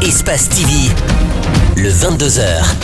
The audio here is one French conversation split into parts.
Espace TV, le 22h.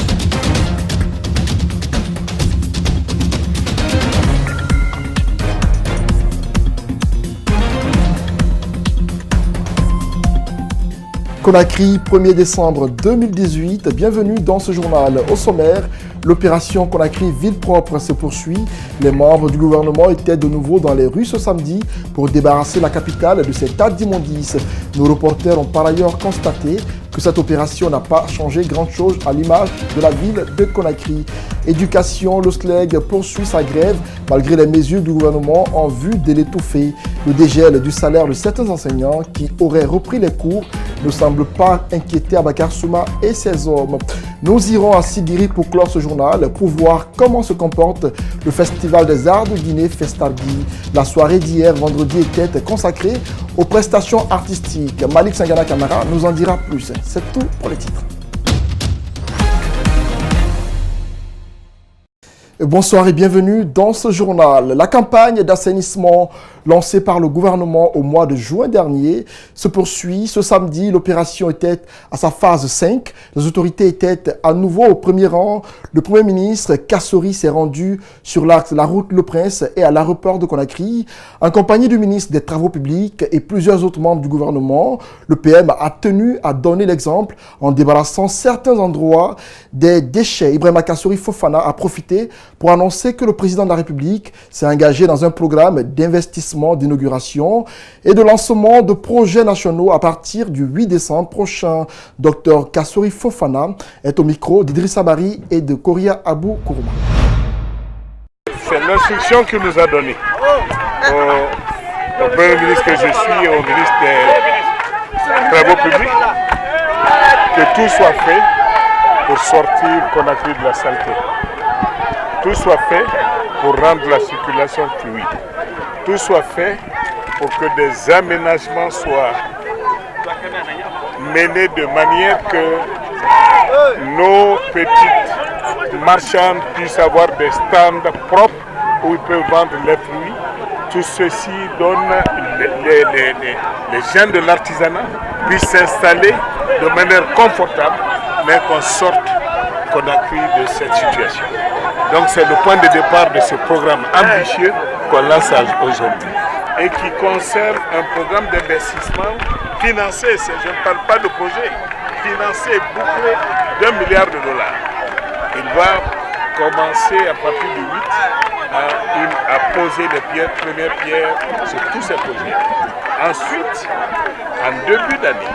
Conakry, 1er décembre 2018, bienvenue dans ce journal. Au sommaire, l'opération Conakry Ville Propre se poursuit. Les membres du gouvernement étaient de nouveau dans les rues ce samedi pour débarrasser la capitale de ces tas d'immondices. Nos reporters ont par ailleurs constaté que cette opération n'a pas changé grand-chose à l'image de la ville de Conakry. Éducation, le SLEG poursuit sa grève malgré les mesures du gouvernement en vue de l'étouffer. Le dégel du salaire de certains enseignants qui auraient repris les cours ne semble pas inquiéter Abakar Souma et ses hommes. Nous irons à Sidiri pour clore ce journal pour voir comment se comporte le Festival des Arts de Guinée, Festargui. La soirée d'hier, vendredi, était consacrée aux prestations artistiques. Malik Sangana Kamara nous en dira plus. C'est tout pour les titres. Bonsoir et bienvenue dans ce journal. La campagne d'assainissement lancée par le gouvernement au mois de juin dernier se poursuit. Ce samedi, l'opération était à sa phase 5. Les autorités étaient à nouveau au premier rang. Le Premier ministre Kassori s'est rendu sur l'axe de la route Le Prince et à l'aéroport de Conakry, en compagnie du ministre des Travaux publics et plusieurs autres membres du gouvernement. Le PM a tenu à donner l'exemple en débarrassant certains endroits des déchets. Ibrahima Kassori Fofana a profité pour annoncer que le président de la République s'est engagé dans un programme d'investissement, d'inauguration et de lancement de projets nationaux à partir du 8 décembre prochain. Dr Kassori Fofana est au micro d'Idrissa Bari et de Koria Abou Kourouma. C'est l'instruction qu'il nous a donnée au Premier ministre que je suis et au ministre des Travaux publics, que tout soit fait pour sortir Conakry de la saleté. Tout soit fait pour rendre la circulation fluide. Tout soit fait pour que des aménagements soient menés de manière que nos petites marchandes puissent avoir des stands propres où ils peuvent vendre les fruits. Tout ceci donne les gens de l'artisanat puissent s'installer de manière confortable, mais qu'on sorte Conakry de cette situation. Donc c'est le point de départ de ce programme ambitieux qu'on lance aujourd'hui et qui concerne un programme d'investissement financé, je ne parle pas de projet, financé, bouclé d'$1 milliard. Il va commencer à partir du 8 à poser les premières pierres sur tous ces projets. Ensuite, en début d'année,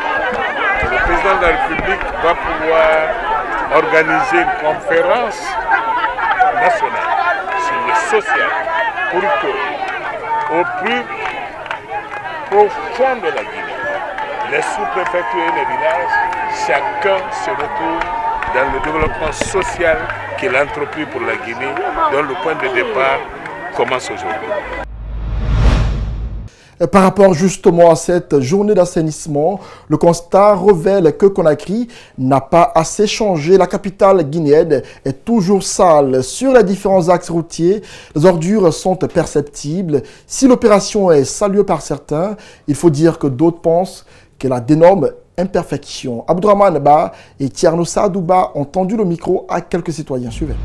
le président de la République va pouvoir organiser une conférence nationale sur le social pour que, au plus profond de la Guinée, les sous-préfectures et les villages, chacun se retrouve dans le développement social qu'il a entrepris pour la Guinée, dont le point de départ commence aujourd'hui. Par rapport justement à cette journée d'assainissement, le constat révèle que Conakry n'a pas assez changé. La capitale guinéenne est toujours sale. Sur les différents axes routiers, les ordures sont perceptibles. Si l'opération est saluée par certains, il faut dire que d'autres pensent qu'elle a d'énormes imperfections. Abdourahmane Ba et Tierno Saadouba ont tendu le micro à quelques citoyens. Suivez.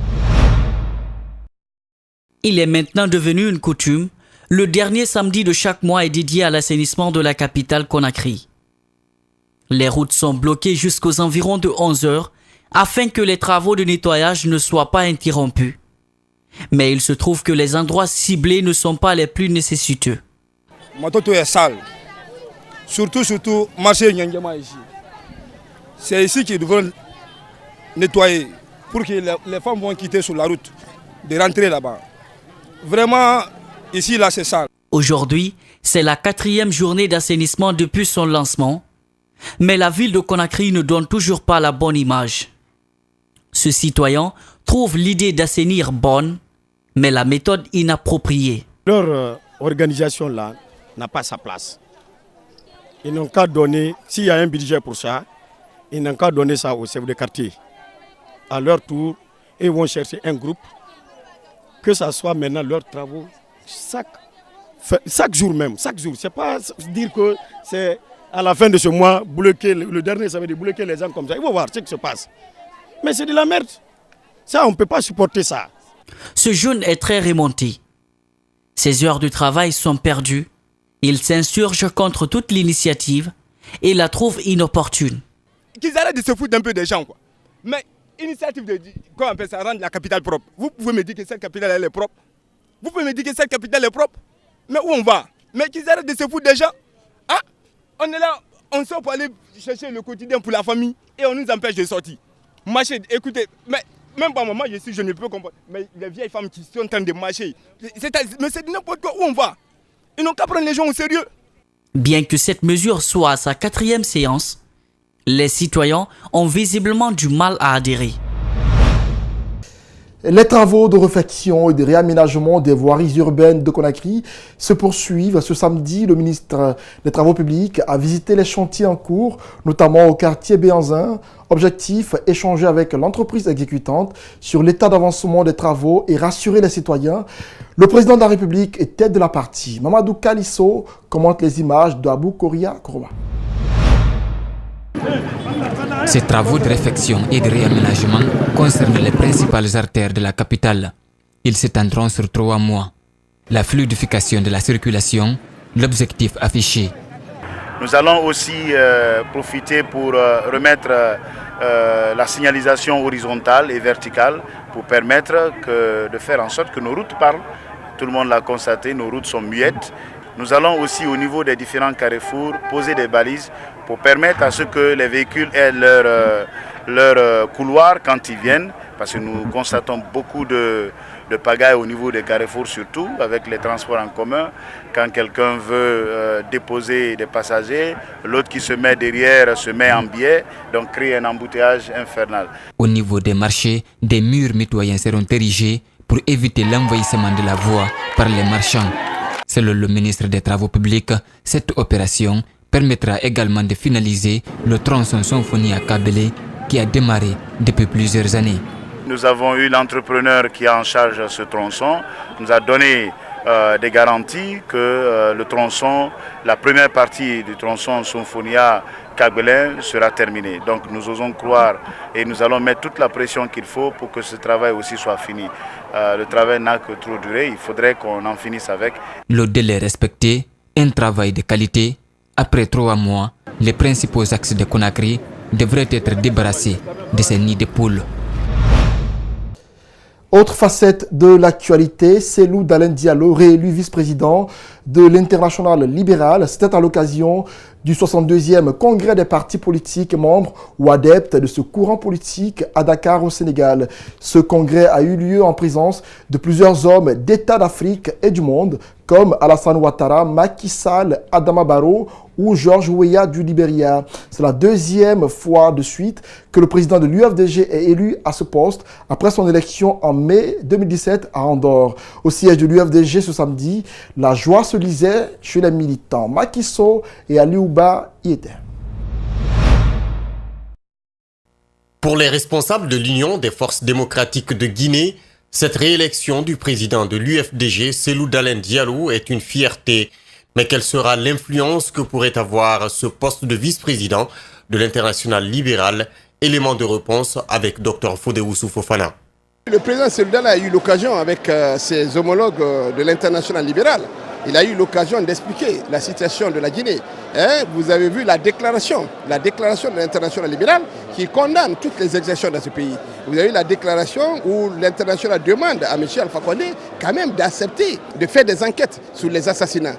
Il est maintenant devenu une coutume. Le dernier samedi de chaque mois est dédié à l'assainissement de la capitale Conakry. Les routes sont bloquées jusqu'aux environs de 11 heures afin que les travaux de nettoyage ne soient pas interrompus. Mais il se trouve que les endroits ciblés ne sont pas les plus nécessiteux. Matoto est sale. Surtout, marché Nyangema ici. C'est ici qu'ils devront nettoyer pour que les femmes vont quitter sur la route, de rentrer là-bas. Vraiment, ici, là, c'est sale. Aujourd'hui, c'est la 4e journée d'assainissement depuis son lancement, mais la ville de Conakry ne donne toujours pas la bonne image. Ce citoyen trouve l'idée d'assainir bonne, mais la méthode inappropriée. Leur organisation là n'a pas sa place. Ils n'ont qu'à donner, s'il y a un budget pour ça, ils n'ont qu'à donner ça aux chefs de quartier. À leur tour, ils vont chercher un groupe, que ce soit maintenant leurs travaux, chaque jour même, chaque jour. C'est pas dire que c'est à la fin de ce mois, bloquer le dernier, ça veut dire bloquer les gens comme ça. Il faut voir ce qui se passe. Mais c'est de la merde. Ça, on ne peut pas supporter ça. Ce jeune est très remonté. Ses heures de travail sont perdues. Il s'insurge contre toute l'initiative et la trouve inopportune. Qu'ils arrêtent de se foutre un peu des gens, quoi. Mais initiative de, comment on appelle ça, rendre la capitale propre. Vous pouvez me dire que cette capitale elle est propre? Vous pouvez me dire que cette capitale est propre? Mais où on va? Mais qu'ils arrêtent de se foutre des gens. Hein? On est là, on sort pour aller chercher le quotidien pour la famille et on nous empêche de sortir. Marcher, écoutez, mais même pas moi, je ne peux comprendre. Mais les vieilles femmes qui sont en train de marcher, mais c'est n'importe quoi, où on va? Ils n'ont qu'à prendre les gens au sérieux. Bien que cette mesure soit à sa 4e séance, les citoyens ont visiblement du mal à adhérer. Les travaux de réfection et de réaménagement des voiries urbaines de Conakry se poursuivent. Ce samedi, le ministre des Travaux publics a visité les chantiers en cours, notamment au quartier Béanzin. Objectif, échanger avec l'entreprise exécutante sur l'état d'avancement des travaux et rassurer les citoyens. Le président de la République est tête de la partie. Mamadou Kalisso commente les images d'Abou Koria Koroba. Ces travaux de réfection et de réaménagement concernent les principales artères de la capitale. Ils s'étendront sur 3 mois. La fluidification de la circulation, l'objectif affiché. Nous allons aussi profiter pour remettre la signalisation horizontale et verticale pour permettre de faire en sorte que nos routes parlent. Tout le monde l'a constaté, nos routes sont muettes. Nous allons aussi au niveau des différents carrefours poser des balises pour permettre à ce que les véhicules aient leur couloir quand ils viennent, parce que nous constatons beaucoup de pagaille au niveau des carrefours, surtout avec les transports en commun. Quand quelqu'un veut déposer des passagers, l'autre qui se met derrière se met en biais, donc crée un embouteillage infernal. Au niveau des marchés, des murs mitoyens seront érigés pour éviter l'envahissement de la voie par les marchands. Selon le ministre des Travaux publics, cette opération permettra également de finaliser le tronçon Symphonie à Kabelé qui a démarré depuis plusieurs années. Nous avons eu l'entrepreneur qui est en charge de ce tronçon, nous a donné des garanties que le tronçon, la première partie du tronçon Symphonia Kabelé sera terminée. Donc nous osons croire et nous allons mettre toute la pression qu'il faut pour que ce travail aussi soit fini. Le travail n'a que trop duré, il faudrait qu'on en finisse avec. Le délai respecté, un travail de qualité. Après 3 mois, les principaux axes de Conakry devraient être débarrassés de ces nids de poules. Autre facette de l'actualité, Cellou Dalein Diallo, réélu vice-président de l'Internationale libérale. C'était à l'occasion du 62e congrès des partis politiques membres ou adeptes de ce courant politique à Dakar au Sénégal. Ce congrès a eu lieu en présence de plusieurs hommes d'État d'Afrique et du monde comme Alassane Ouattara, Macky Sall, Adama Barrow ou George Weah du Libéria. C'est la 2e fois de suite que le président de l'UFDG est élu à ce poste après son élection en mai 2017 à Andorre. Au siège de l'UFDG ce samedi, la joie se lisait chez les militants. Macky Sall et Aliouba y étaient. Pour les responsables de l'Union des forces démocratiques de Guinée, cette réélection du président de l'UFDG, Cellou Dalein Diallo, est une fierté. Mais quelle sera l'influence que pourrait avoir ce poste de vice-président de l'Internationale libérale? Élément de réponse avec Dr Fodéoussou Fofana. Le président Cellou Dalein a eu l'occasion avec ses homologues de l'Internationale libérale, il a eu l'occasion d'expliquer la situation de la Guinée. Vous avez vu la déclaration de l'Internationale libérale qui condamne toutes les exactions dans ce pays. Vous avez vu la déclaration où l'Internationale demande à M. Alpha Condé quand même d'accepter de faire des enquêtes sur les assassinats.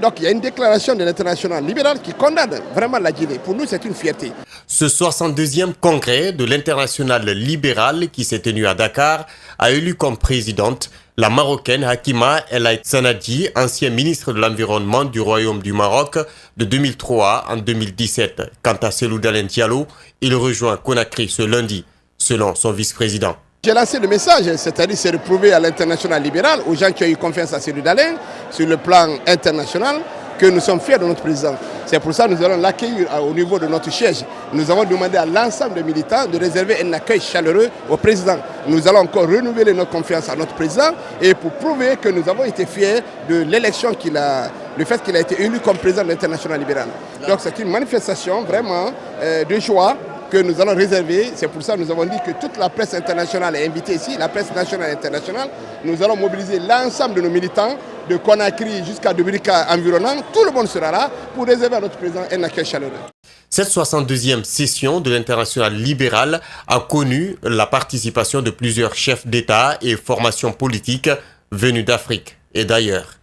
Donc il y a une déclaration de l'Internationale libérale qui condamne vraiment la Guinée. Pour nous, c'est une fierté. Ce 62e congrès de l'Internationale libérale qui s'est tenu à Dakar a élu comme présidente la Marocaine Hakima El Aït Sanadi, ancien ministre de l'Environnement du Royaume du Maroc de 2003 en 2017. Quant à Cellou Dalein Diallo, il rejoint Conakry ce lundi, selon son vice-président. J'ai lancé le message, c'est-à-dire c'est de prouver à l'Internationale libérale, aux gens qui ont eu confiance à Cellou Dalein, sur le plan international, que nous sommes fiers de notre président. C'est pour ça que nous allons l'accueillir au niveau de notre siège. Nous avons demandé à l'ensemble des militants de réserver un accueil chaleureux au président. Nous allons encore renouveler notre confiance à notre président et pour prouver que nous avons été fiers de l'élection qu'il a le fait qu'il a été élu comme président de l'International libéral. Donc c'est une manifestation vraiment de joie que nous allons réserver. C'est pour ça que nous avons dit que toute la presse internationale est invitée ici, la presse nationale et internationale. Nous allons mobiliser l'ensemble de nos militants, de Conakry jusqu'à Dominica environnant. Tout le monde sera là pour réserver à notre président un accueil chaleureux. Cette 62e session de l'International libéral a connu la participation de plusieurs chefs d'État et formations politiques venus d'Afrique et d'ailleurs.